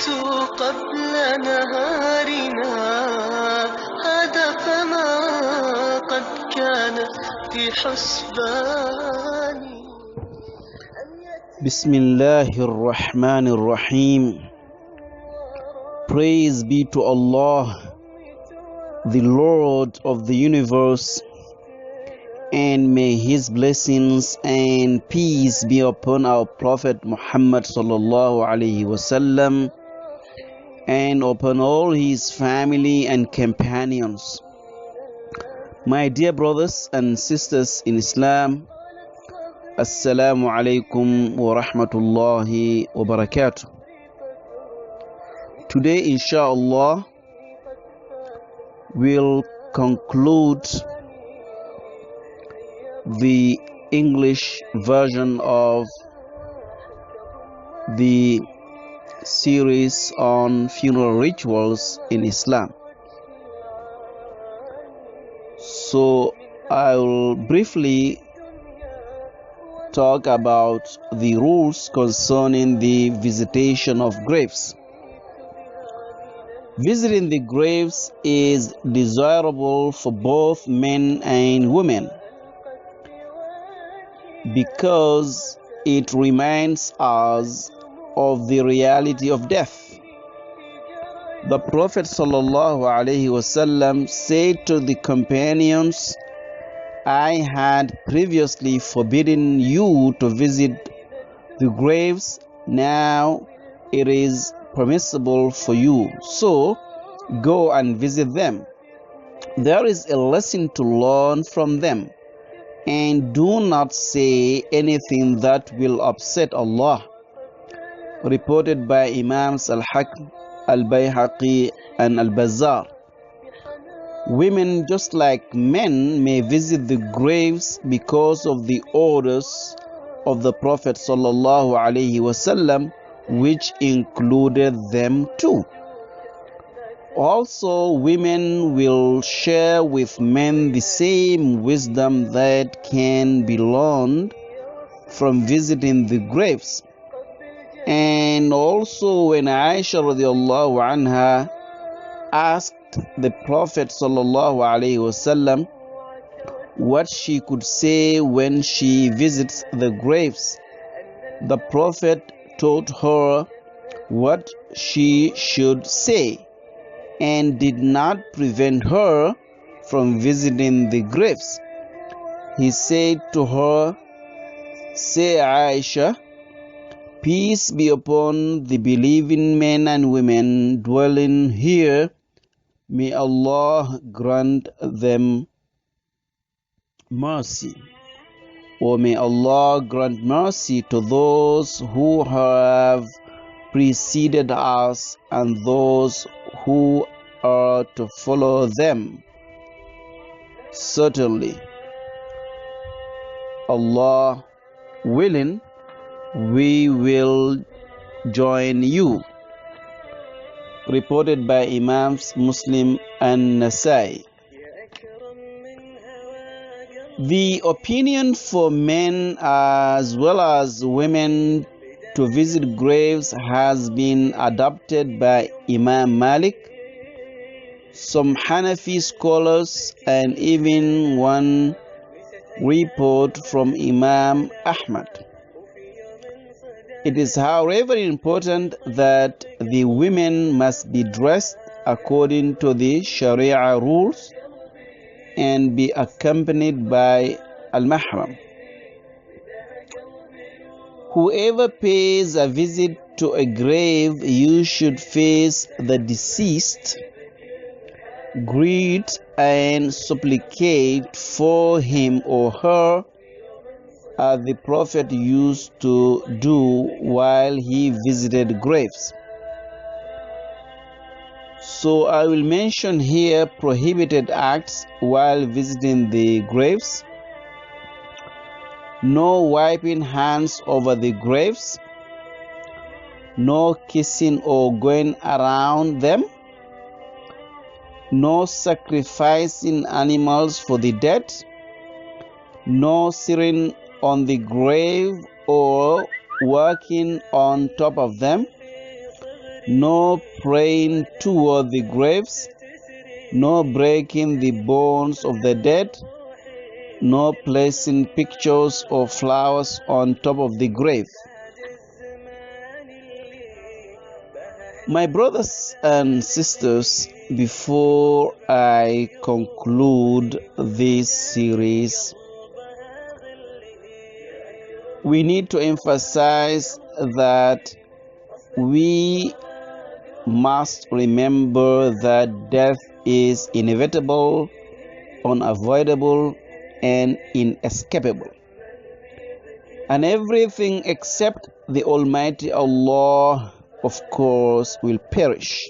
قبل نهارنا هذا فما قد كان في حسباني. بسم الله الرحمن الرحيم. Praise be to Allah, the Lord of the universe, and may His blessings and peace be upon our Prophet Muhammad sallallahu alaihi wasallam and upon all his family and companions. My dear brothers and sisters in Islam, Assalamu alaikum wa rahmatullahi wa barakatuh. Today, inshallah, we'll conclude the English version of the series on funeral rituals in Islam. So I will briefly talk about the rules concerning the visitation of graves. Visiting the graves is desirable for both men and women because it reminds us of the reality of death. The Prophet ﷺ said to the companions, I had previously forbidden you to visit the graves. Now it is permissible for you. So go and visit them. There is a lesson to learn from them. And do not say anything that will upset Allah. Reported by Imams Al-Hakim, Al-Bayhaqi, and Al-Bazzar. Women, just like men, may visit the graves because of the orders of the Prophet ﷺ, which included them too. Also, women will share with men the same wisdom that can be learned from visiting the graves. And also, when Aisha radiallahu anha asked the Prophet sallallahu alaihi wasallam what she could say when she visits the graves, the Prophet told her what she should say and did not prevent her from visiting the graves. He said to her, Say, Aisha, peace be upon the believing men and women dwelling here. May Allah grant them mercy. Or may Allah grant mercy to those who have preceded us and those who are to follow them. Certainly, Allah willing, we will join you. Reported by Imams Muslim and Nasai. The opinion for men as well as women to visit graves has been adopted by Imam Malik, some Hanafi scholars, and even one report from Imam Ahmad. It is, however, important that the women must be dressed according to the Sharia rules and be accompanied by al-mahram. Whoever pays a visit to a grave, you should face the deceased, greet and supplicate for him or her, as the Prophet used to do while he visited graves. So I will mention here prohibited acts while visiting the graves. No wiping hands over the graves. No kissing or going around them. No sacrificing animals for the dead. No sitting on the grave or working on top of them. no praying toward the graves, no breaking the bones of the dead, no placing pictures or flowers on top of the grave. My brothers and sisters, before I conclude this series, we need to emphasize that we must remember that death is inevitable, unavoidable, and inescapable. And everything except the Almighty Allah, of course, will perish,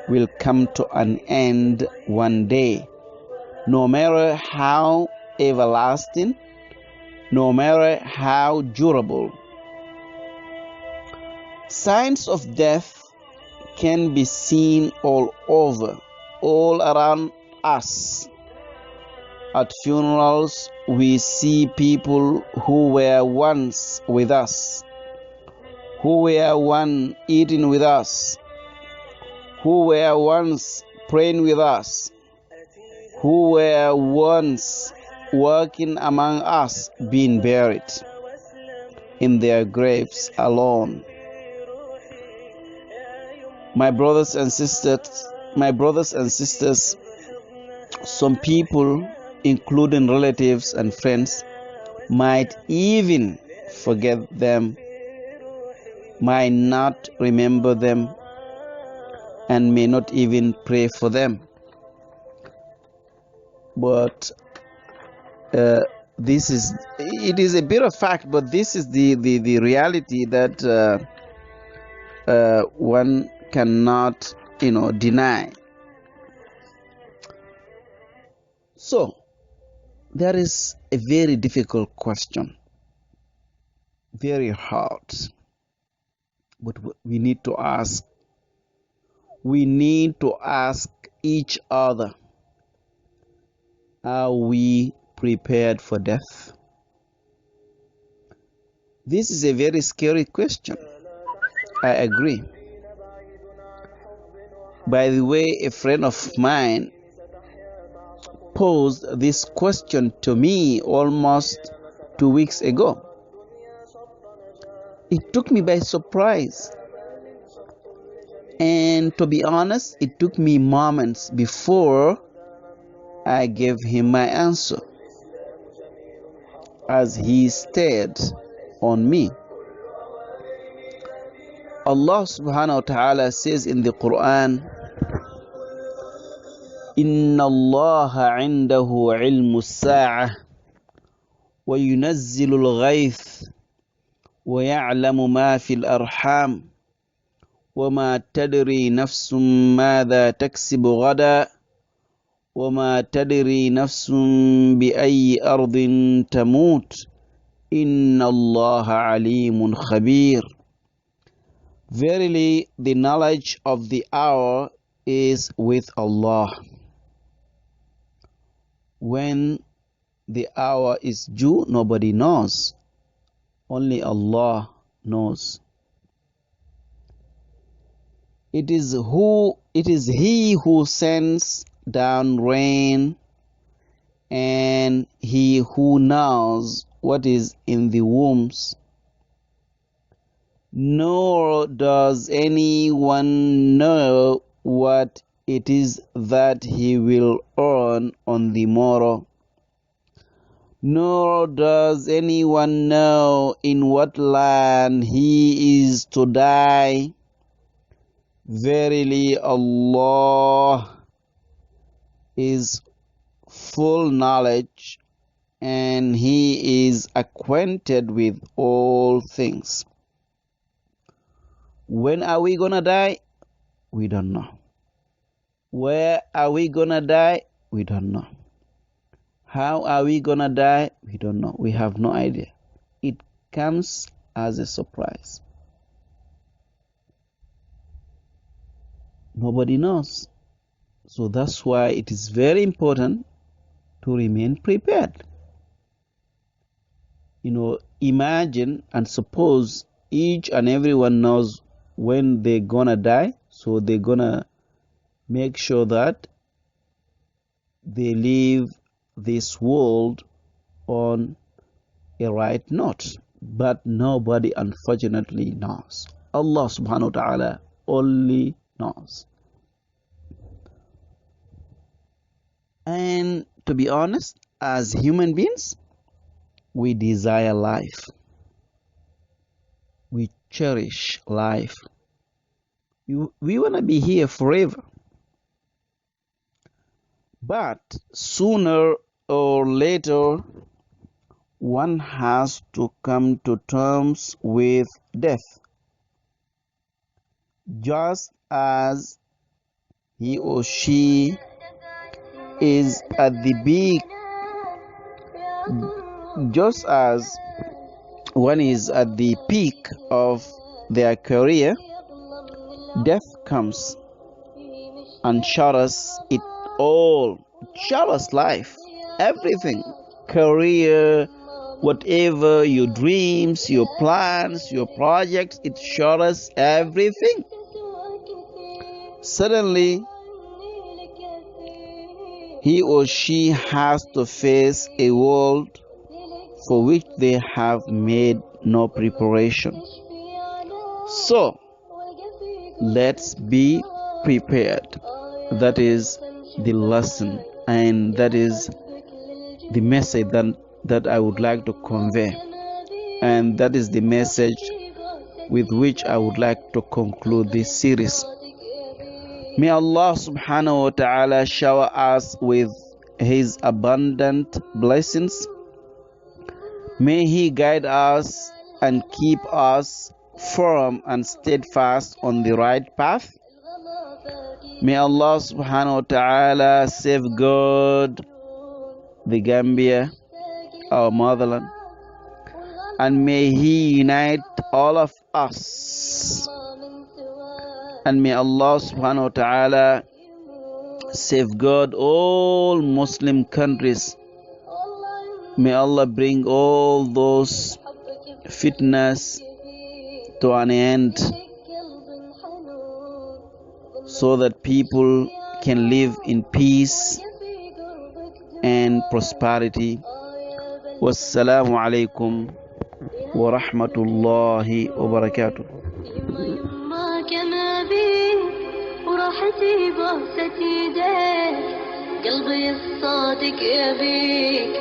will come to an end one day, no matter how everlasting, no matter how durable. Signs of death can be seen all over, all around us. At funerals, we see people who were once with us, who were once eating with us, who were once praying with us, who were once working among us, being buried in their graves alone. My brothers and sisters, some people, including relatives and friends, might even forget them, might not remember them, and may not even pray for them. But it is a bit of fact, but this is the reality that one cannot, deny. So there is a very difficult question, very hard, but we need to ask. We need to ask each other, are we prepared for death? This is a very scary question. I agree. By the way, a friend of mine posed this question to me almost 2 weeks ago. It took me by surprise. And to be honest, it took me moments before I gave him my answer, as he stared on me. Allah subhanahu wa ta'ala says in the Quran, إن الله عنده علم الساعة وينزل الغيث ويعلم ما في الأرحام وما تدري نفس ماذا تكسب غدا وما تدري نفس بأي أرض تموت إن الله عليم خبير. Verily, the knowledge of the hour is with Allah. When the hour is due, nobody knows. Only Allah knows. It is He who sends down rain, and He who knows what is in the wombs. Nor does anyone know what it is that he will earn on the morrow. Nor does anyone know in what land he is to die. Verily, Allah is full knowledge, and He is acquainted with all things. When are we gonna die? We don't know. Where are we gonna die? We don't know. How are we gonna die? We don't know. We have no idea. It comes as a surprise. Nobody knows. So that's why it is very important to remain prepared. Imagine and suppose each and everyone knows when they're gonna die, so they're gonna make sure that they leave this world on a right note. But nobody unfortunately knows. Allah subhanahu wa ta'ala only knows. And to be honest, as human beings, we desire life. We cherish life. We want to be here forever. But sooner or later, one has to come to terms with death. Just as he or she is at the peak, just as one is at the peak of their career, death comes and shatters it all, shatters life, everything, career, whatever, your dreams, your plans, your projects, it shatters everything. Suddenly, he or she has to face a world for which they have made no preparation. So, let's be prepared. That is the lesson, and that is the message that I would like to convey. And that is the message with which I would like to conclude this series. May Allah subhanahu wa ta'ala shower us with His abundant blessings. May He guide us and keep us firm and steadfast on the right path. May Allah subhanahu wa ta'ala safeguard the Gambia, our motherland, and may He unite all of us. And may Allah subhanahu wa ta'ala safeguard all Muslim countries. May Allah bring all those fitnas to an end, so that people can live in peace and prosperity. Wassalamu alaikum wa rahmatullahi wa barakatuh. وراحتي بوسة يديك قلبي الصادق يبيك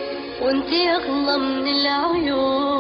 وانتي أغلى من العيون